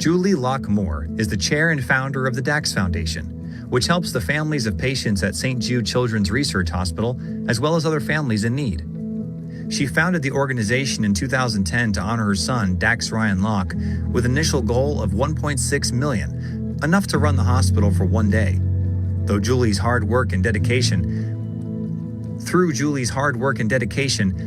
Julie Moore is the chair and founder of the DAX Foundation, which helps the families of patients at St. Jude Children's Research Hospital, as well as other families in need. She founded the organization in 2010 to honor her son, Dax Ryan Locke, with an initial goal of $1.6 million, enough to run the hospital for one day. Through Julie's hard work and dedication,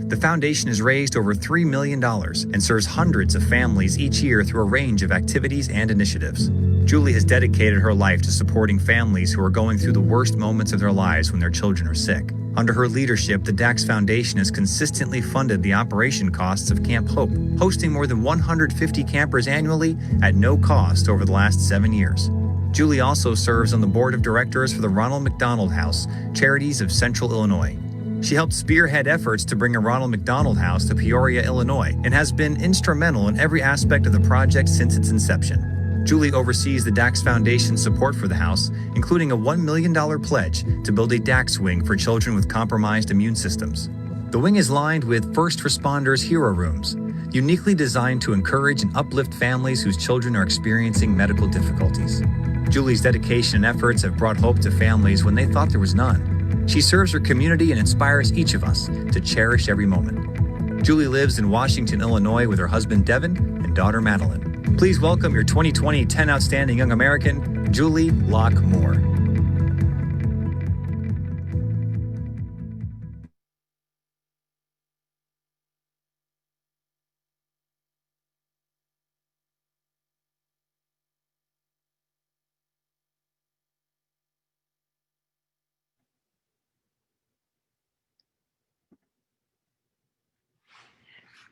the foundation has raised over $3 million and serves hundreds of families each year through a range of activities and initiatives. Julie has dedicated her life to supporting families who are going through the worst moments of their lives when their children are sick. Under her leadership, the DAX Foundation has consistently funded the operation costs of Camp Hope, hosting more than 150 campers annually at no cost over the last 7 years. Julie also serves on the board of directors for the Ronald McDonald House, Charities of Central Illinois. She helped spearhead efforts to bring a Ronald McDonald House to Peoria, Illinois, and has been instrumental in every aspect of the project since its inception. Julie oversees the DAX Foundation's support for the house, including a $1 million pledge to build a DAX wing for children with compromised immune systems. The wing is lined with first responders' hero rooms, uniquely designed to encourage and uplift families whose children are experiencing medical difficulties. Julie's dedication and efforts have brought hope to families when they thought there was none. She serves her community and inspires each of us to cherish every moment. Julie lives in Washington, Illinois with her husband Devin and daughter Madeline. Please welcome your 2020 10 Outstanding Young American, Julie Moore.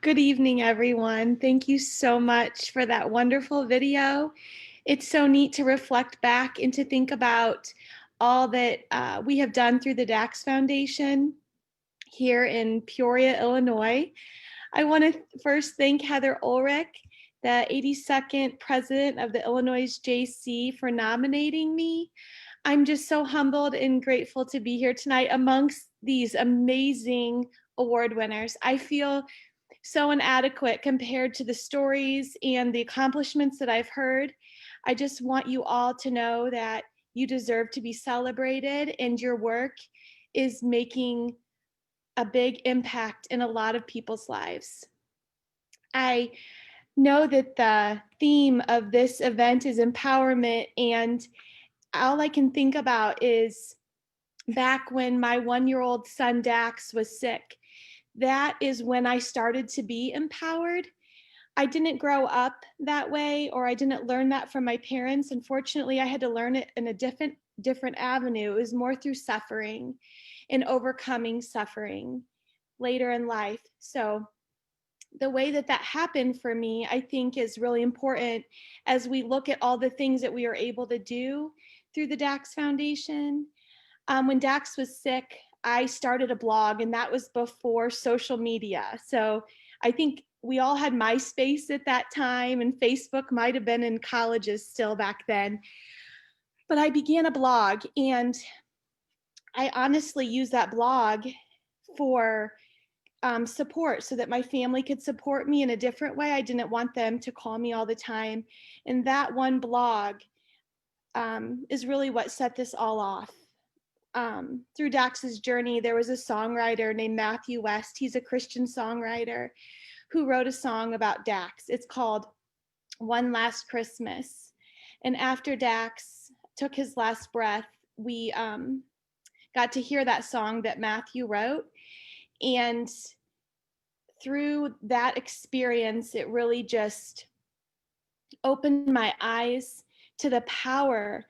Good evening, everyone. Thank you so much for that wonderful video. It's so neat to reflect back and to think about all that we have done through the DAX Foundation here in Peoria, Illinois. I want to first thank Heather Ulrich, the 82nd president of the Illinois JC, for nominating me. I'm just so humbled and grateful to be here tonight amongst these amazing award winners. I feel so inadequate compared to the stories and the accomplishments that I've heard. I just want you all to know that you deserve to be celebrated and your work is making a big impact in a lot of people's lives. I know that the theme of this event is empowerment, and all I can think about is back when my 1-year-old son Dax was sick. That is when I started to be empowered. I didn't grow up that way, or I didn't learn that from my parents. Unfortunately, I had to learn it in a different avenue. It was more through suffering and overcoming suffering later in life. So the way that happened for me, I think, is really important as we look at all the things that we are able to do through the DAX Foundation. When Dax was sick, I started a blog, and that was before social media. So I think we all had MySpace at that time, and Facebook might have been in colleges still back then. But I began a blog, and I honestly used that blog for support so that my family could support me in a different way. I didn't want them to call me all the time. And that one blog is really what set this all off. Through Dax's journey, there was a songwriter named Matthew West. He's a Christian songwriter who wrote a song about Dax. It's called One Last Christmas. And after Dax took his last breath, we got to hear that song that Matthew wrote. And through that experience, it really just opened my eyes to the power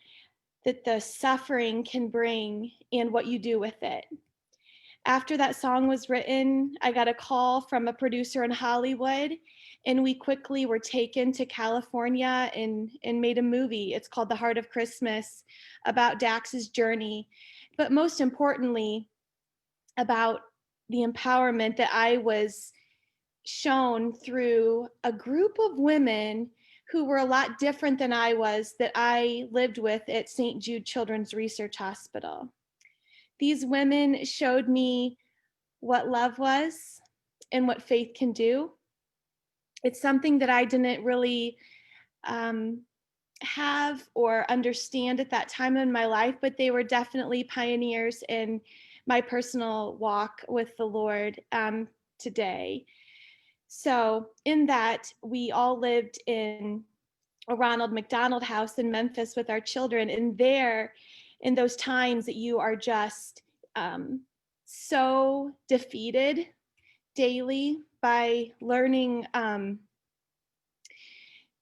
that the suffering can bring and what you do with it. After that song was written, I got a call from a producer in Hollywood, and we quickly were taken to California and made a movie. It's called The Heart of Christmas, about Dax's journey, but most importantly, about the empowerment that I was shown through a group of women who were a lot different than I was, that I lived with at St. Jude Children's Research Hospital. These women showed me what love was and what faith can do. It's something that I didn't really have or understand at that time in my life, but they were definitely pioneers in my personal walk with the Lord today. So, in that, we all lived in a Ronald McDonald House in Memphis with our children. And there, in those times that you are just so defeated daily by learning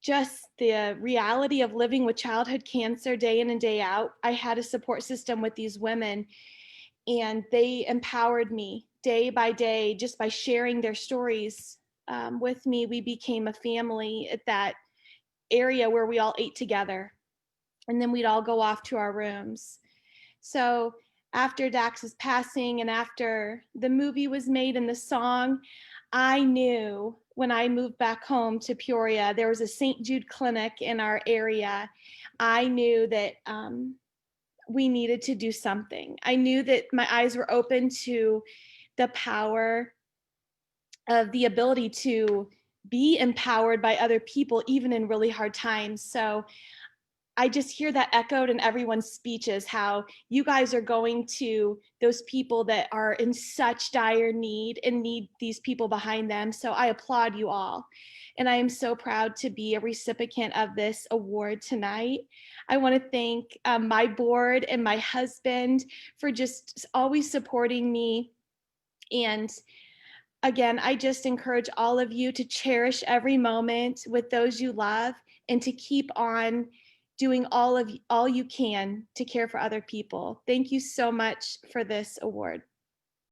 just the reality of living with childhood cancer day in and day out, I had a support system with these women, and they empowered me day by day just by sharing their stories with me. We became a family at that area where we all ate together, and then we'd all go off to our rooms. So after Dax's passing and after the movie was made and the song, I knew when I moved back home to Peoria, there was a St. Jude clinic in our area. I knew that we needed to do something. I knew that my eyes were open to the power of the ability to be empowered by other people, even in really hard times. So I just hear that echoed in everyone's speeches, how you guys are going to those people that are in such dire need and need these people behind them. So I applaud you all. And I am so proud to be a recipient of this award tonight. I want to thank my board and my husband for just always supporting me. And again, I just encourage all of you to cherish every moment with those you love and to keep on doing all you can to care for other people. Thank you so much for this award.